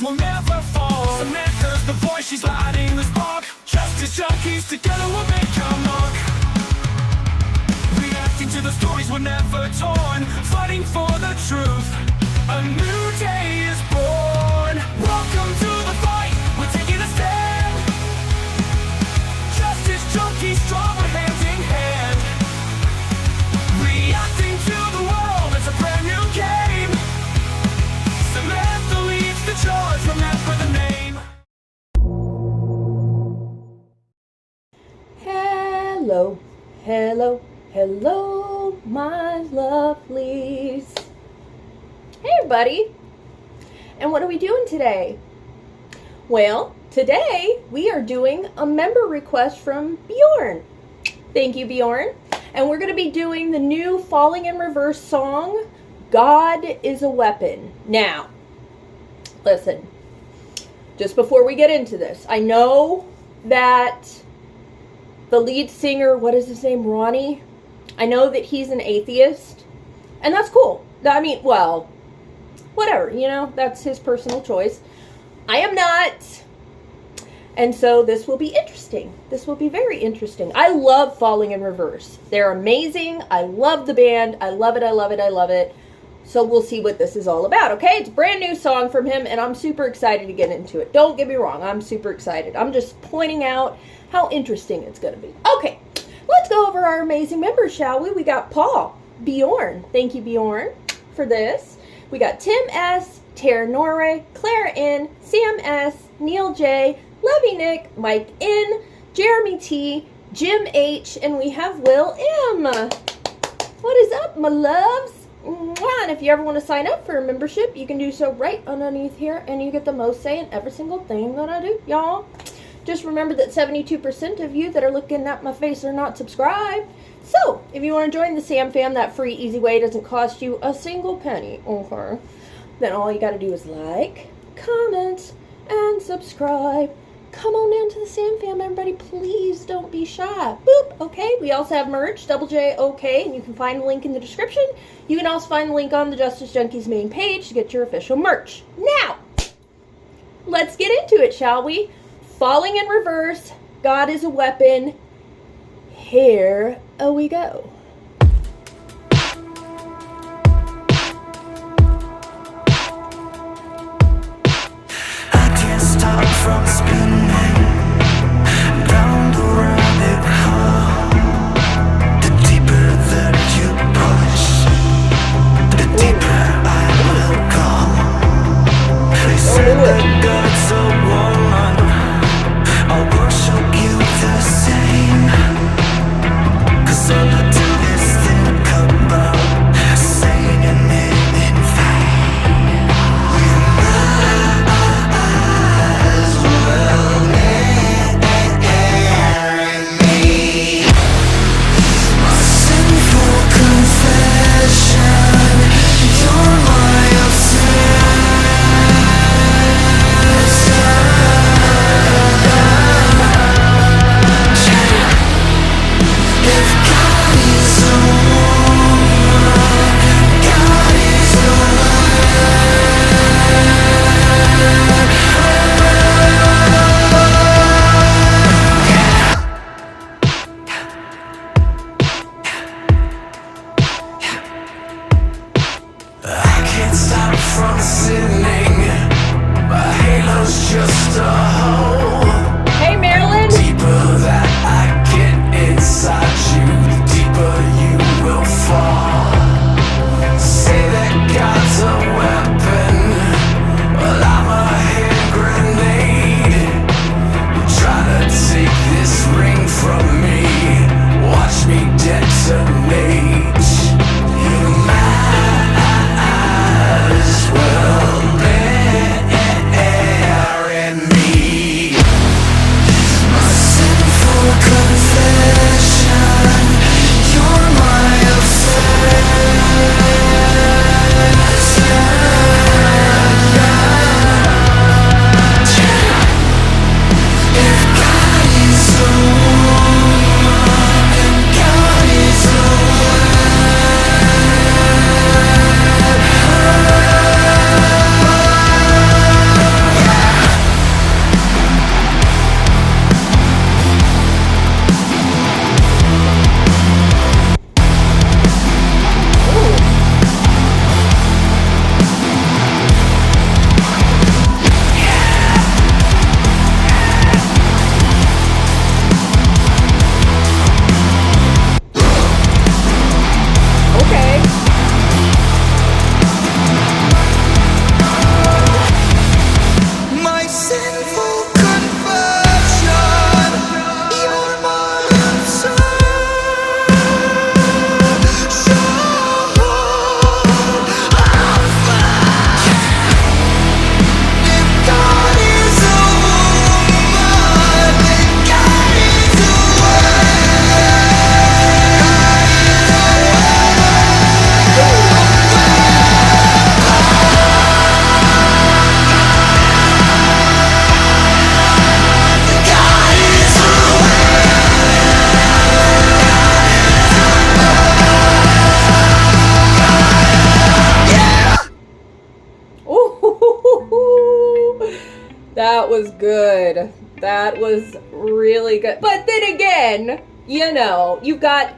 doors will never fall. Samantha's the voice, she's lighting the spark. Justice junkies, together we'll make our mark. Reacting to the stories we're never torn. Fighting for the truth, a new day is born. Welcome to the fight, we're taking a stand. Justice junkies, strong, we're hand in hand. Reacting to the world, it's a brand new game. Samantha leads the charge, remember the name. Hello, hello, hello, my lovelies. Hey everybody, and what are we doing today? Well, today we are doing a member request from Bjorn. Thank you, Bjorn. And we're going to be doing the new Falling in Reverse song, God is a Weapon. Now, listen, just before we get into this, I know that the lead singer, what is his name, Ronnie? I know that he's an atheist, and that's cool. I mean, well, whatever, you know, that's his personal choice. I am not, and so this will be interesting. This will be very interesting. I love Falling in Reverse. They're amazing. I love the band. I love it, I love it, I love it. So we'll see what this is all about, okay? It's a brand new song from him, and I'm super excited to get into it. Don't get me wrong, I'm super excited. I'm just pointing out how interesting it's going to be. Okay, let's go over our amazing members, shall we? We got Paul, Bjorn. Thank you, Bjorn, for this. We got Tim S., Tara Norway, Claire N., Sam S., Neil J., Levy Nick, Mike N., Jeremy T., Jim H., and we have Will M. What is up, my loves? And if you ever want to sign up for a membership, you can do so right underneath here, and you get the most say in every single thing that I do, y'all. Just remember that 72% of you that are looking at my face are not subscribed. So, if you want to join the Sam Fam, that free, easy way doesn't cost you a single penny, okay? Then all you got to do is like, comment, and subscribe. Come on down to the Sam Fam, everybody. Please don't be shy. Boop, okay? We also have merch, double J, okay, and you can find the link in the description. You can also find the link on the Justice Junkies main page to get your official merch. Now, let's get into it, shall we? Falling in Reverse, God is a Weapon. Here we go. I can't stop from spinning round the rabbit hole. The deeper that you push, the deeper I will go. They say that God's a woman, I'll worship you the same. 'Cause all I do is think about saying your name in vain. You might as well marry me. My sinful confession, you're my obsession. If God is a woman, God is a I can't stop from sinning. My halo's just a hole. Hey, MARiLYN. Deeper that I get inside you, the deeper you will fall. Say that God's a weapon, well I'm a hand grenade. You try to take this ring from me, watch me detonate. You might as well marry me. That was good. That was really good. But then again, you know, you've got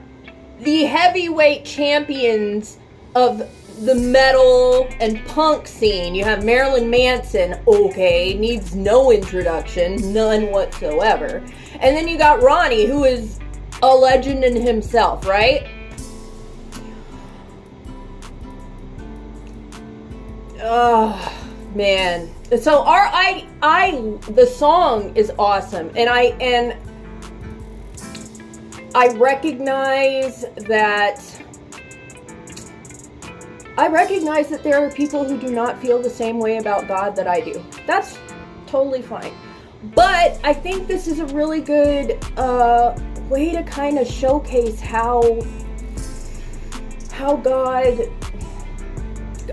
the heavyweight champions of the metal and punk scene. You have Marilyn Manson, okay, needs no introduction, none whatsoever. And then you got Ronnie, who is a legend in himself, right? Oh, man. So the song is awesome, and I recognize that there are people who do not feel the same way about God that I do. That's totally fine. But I think this is a really good way to kind of showcase how God,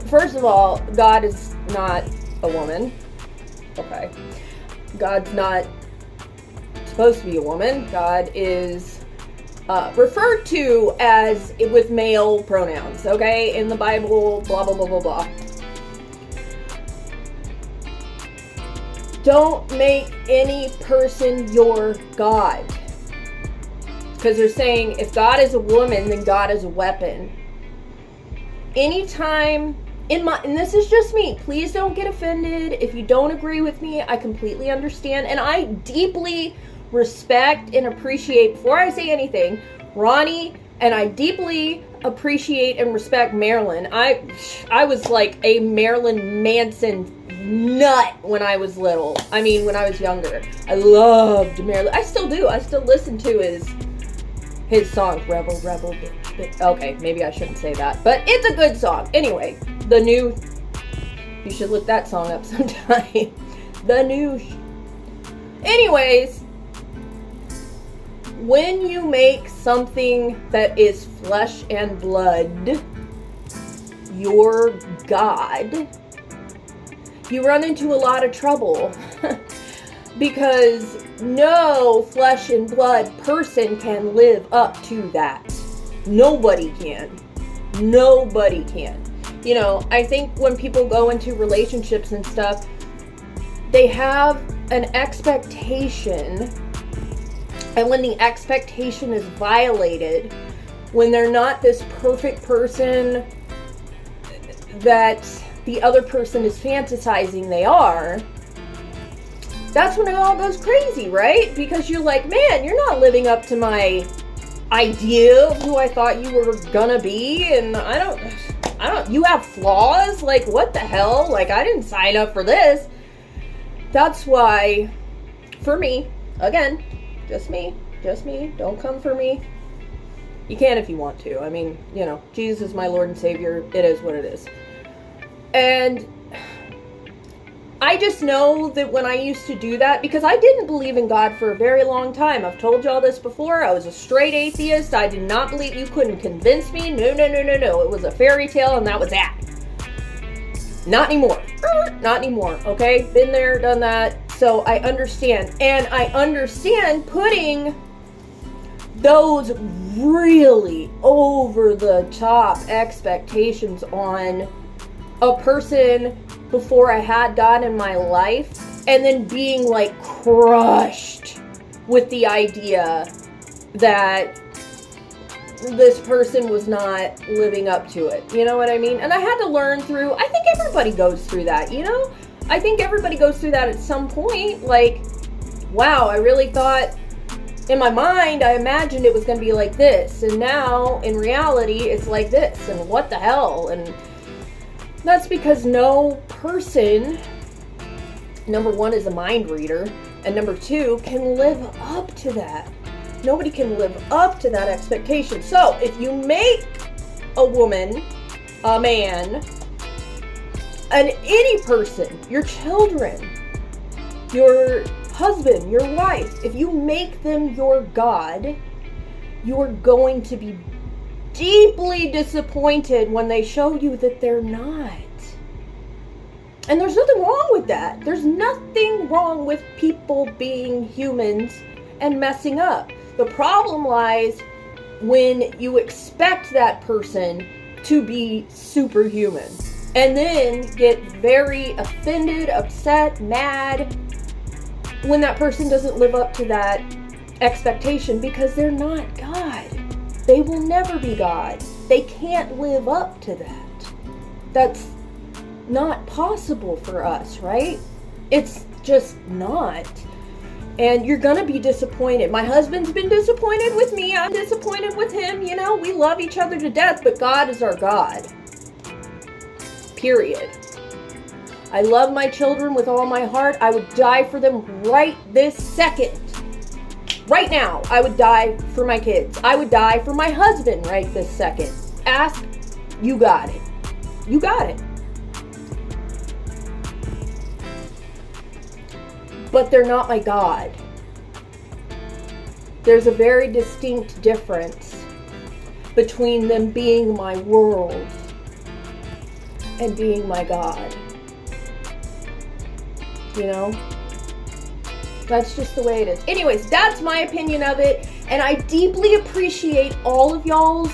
first of all, God is not a woman. Okay. God's not supposed to be a woman. God is referred to as with male pronouns, okay, in the Bible, blah, blah, blah, blah, blah. Don't make any person your God. Because they're saying if God is a woman, then God is a weapon. Anytime, and this is just me, please don't get offended. If you don't agree with me, I completely understand. And I deeply respect and appreciate, before I say anything, Ronnie, and I deeply appreciate and respect MARiLYN. I was like a Marilyn Manson nut when I was little. I mean, when I was younger. I loved MARiLYN. I still do. I still listen to his songs. Rebel, rebel, bitch, bitch. Okay, maybe I shouldn't say that. But it's a good song. Anyway, you should look that song up sometime. Anyways, when you make something that is flesh and blood your God, you run into a lot of trouble. Because no flesh and blood person can live up to that. Nobody can. Nobody can. You know, I think when people go into relationships and stuff, they have an expectation, and when the expectation is violated, when they're not this perfect person that the other person is fantasizing they are, that's when it all goes crazy, right? Because you're like, man, you're not living up to my idea of who I thought you were gonna be, and I don't, you have flaws? Like, what the hell? Like, I didn't sign up for this. That's why, for me, again, just me, don't come for me. You can if you want to. I mean, you know, Jesus is my Lord and Savior. It is what it is. And I just know that when I used to do that, because I didn't believe in God for a very long time. I've told y'all this before. I was a straight atheist. I did not believe, you couldn't convince me. No. It was a fairy tale and that was that. Not anymore. Not anymore, okay? Been there, done that. So I understand. And I understand putting those really over the top expectations on a person before I had God in my life, and then being like crushed with the idea that this person was not living up to it. You know what I mean? And I had to learn through, I think everybody goes through that, you know? I think everybody goes through that at some point. Like, wow, I really thought, in my mind, I imagined it was going to be like this, and now, in reality, it's like this, and what the hell? And that's because no person, number one, is a mind reader, and number two, can live up to that. Nobody can live up to that expectation. So, if you make a woman, a man, and any person, your children, your husband, your wife, if you make them your God, you're going to be deeply disappointed when they show you that they're not. And there's nothing wrong with that. There's nothing wrong with people being humans and messing up. The problem lies when you expect that person to be superhuman and then get very offended, upset, mad when that person doesn't live up to that expectation, because they're not God. They will never be God. They can't live up to that. That's not possible for us, right? It's just not. And you're gonna be disappointed. My husband's been disappointed with me. I'm disappointed with him. You know, we love each other to death, but God is our God. Period. I love my children with all my heart. I would die for them right this second. Right now, I would die for my kids. I would die for my husband right this second. Ask, you got it. You got it. But they're not my God. There's a very distinct difference between them being my world and being my God. You know? That's just the way it is. Anyways, that's my opinion of it. And I deeply appreciate all of y'all's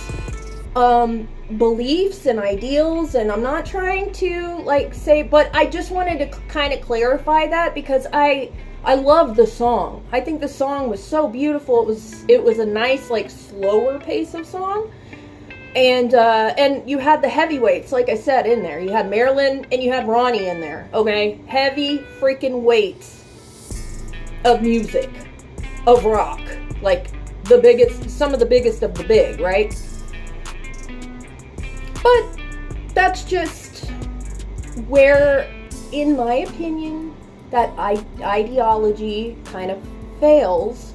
beliefs and ideals. And I'm not trying to like say, but I just wanted to kind of clarify that, because I love the song. I think the song was so beautiful. It was a nice, like, slower pace of song. And you had the heavyweights, like I said, in there. You had MARiLYN and you had Ronnie in there, okay? Heavy freaking weights of music, of rock. Like, the biggest, some of the biggest of the big, right? But that's just where, in my opinion, that ideology kind of fails,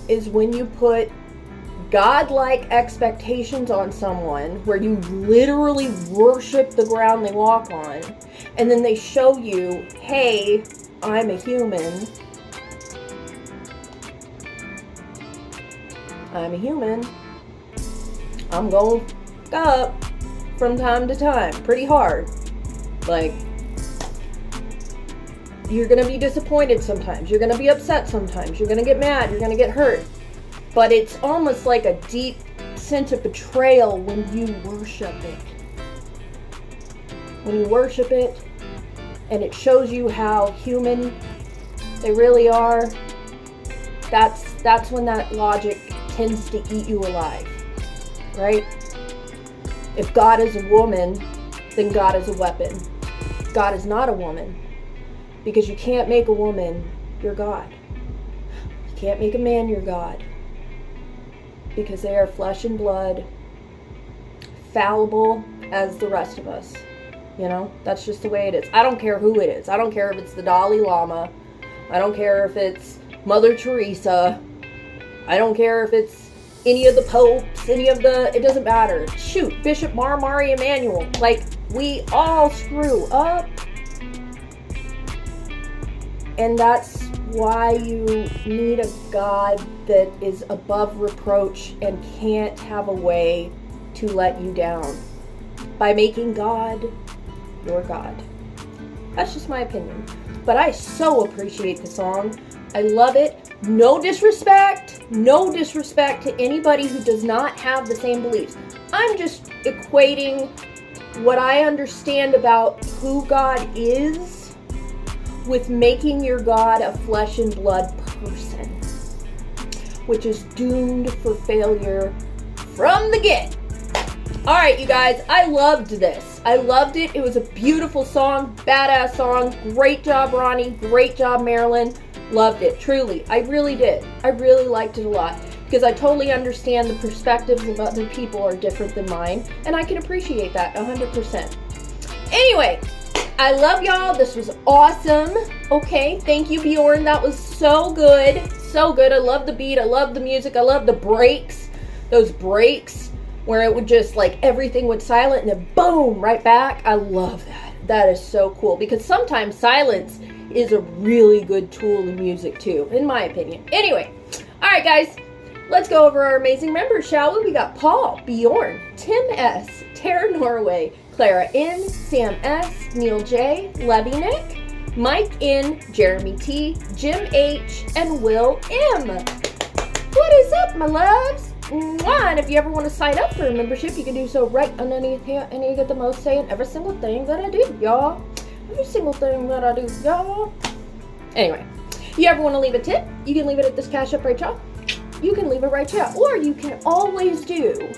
is when you put godlike expectations on someone where you literally worship the ground they walk on, and then they show you, hey, I'm a human. I'm a human. I'm going up from time to time, pretty hard. Like, you're gonna be disappointed sometimes. You're gonna be upset sometimes. You're gonna get mad. You're gonna get hurt. But it's almost like a deep sense of betrayal when you worship it. When you worship it, and it shows you how human they really are, that's when that logic tends to eat you alive, right? If God is a woman, then God is a weapon. God is not a woman, because you can't make a woman your God. You can't make a man your God, because they are flesh and blood, fallible as the rest of us. You know, that's just the way it is. I don't care who it is. I don't care if it's the Dalai Lama. I don't care if it's Mother Teresa. I don't care if it's any of the popes, it doesn't matter. Shoot, Bishop Mari Emanuel. Like, we all screw up. And that's why you need a God that is above reproach and can't have a way to let you down by making God your God. That's just my opinion. But I so appreciate the song. I love it. No disrespect to anybody who does not have the same beliefs. I'm just equating what I understand about who God is with making your God a flesh and blood person, which is doomed for failure from the get. All right, you guys, I loved this. I loved it. It was a beautiful song, badass song. Great job, Ronnie. Great job, MARiLYN. Loved it, truly. I really did. I really liked it a lot, because I totally understand the perspectives of other people are different than mine, and I can appreciate that 100%. Anyway, I love y'all. This was awesome. Okay, thank you, Bjorn. That was so good. So good. I love the beat. I love the music. I love the breaks. Those breaks where it would just, like, everything would silent and then boom, right back. I love that. That is so cool, because sometimes silence is a really good tool in music too, in my opinion. Anyway, all right, guys, let's go over our amazing members, shall we? We got Paul, Bjorn, Tim S, Tara Norway, Clara N, Sam S, Neil J, Levy Nick, Mike N, Jeremy T, Jim H, and Will M. What is up, my loves? Mwah. And if you ever want to sign up for a membership, you can do so right underneath here, and you get the most say in every single thing that I do, y'all. Every single thing that I do, y'all. Anyway, You ever want to leave a tip? You can leave it at this Cash App right here. You can leave it right here. Or you can always do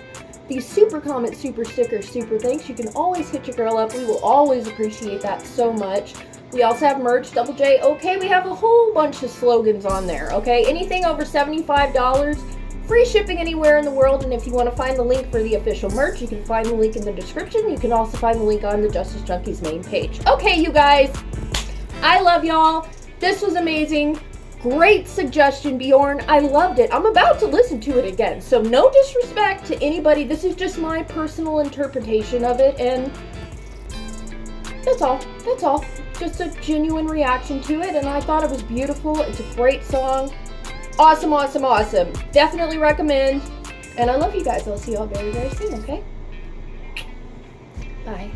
these super comments, super stickers, super thanks. You can always hit your girl up. We will always appreciate that so much. We also have merch, Double J. Okay, we have a whole bunch of slogans on there. Okay, anything over $75, free shipping anywhere in the world. And if you want to find the link for the official merch, you can find the link in the description. You can also find the link on the Justice Junkies main page. Okay, you guys, I love y'all. This was amazing. Great suggestion, Bjorn. I loved it. I'm about to listen to it again. So no disrespect to anybody. This is just my personal interpretation of it. And that's all. That's all. Just a genuine reaction to it. And I thought it was beautiful. It's a great song. Awesome, awesome, awesome. Definitely recommend. And I love you guys. I'll see y'all very, very soon, okay? Bye.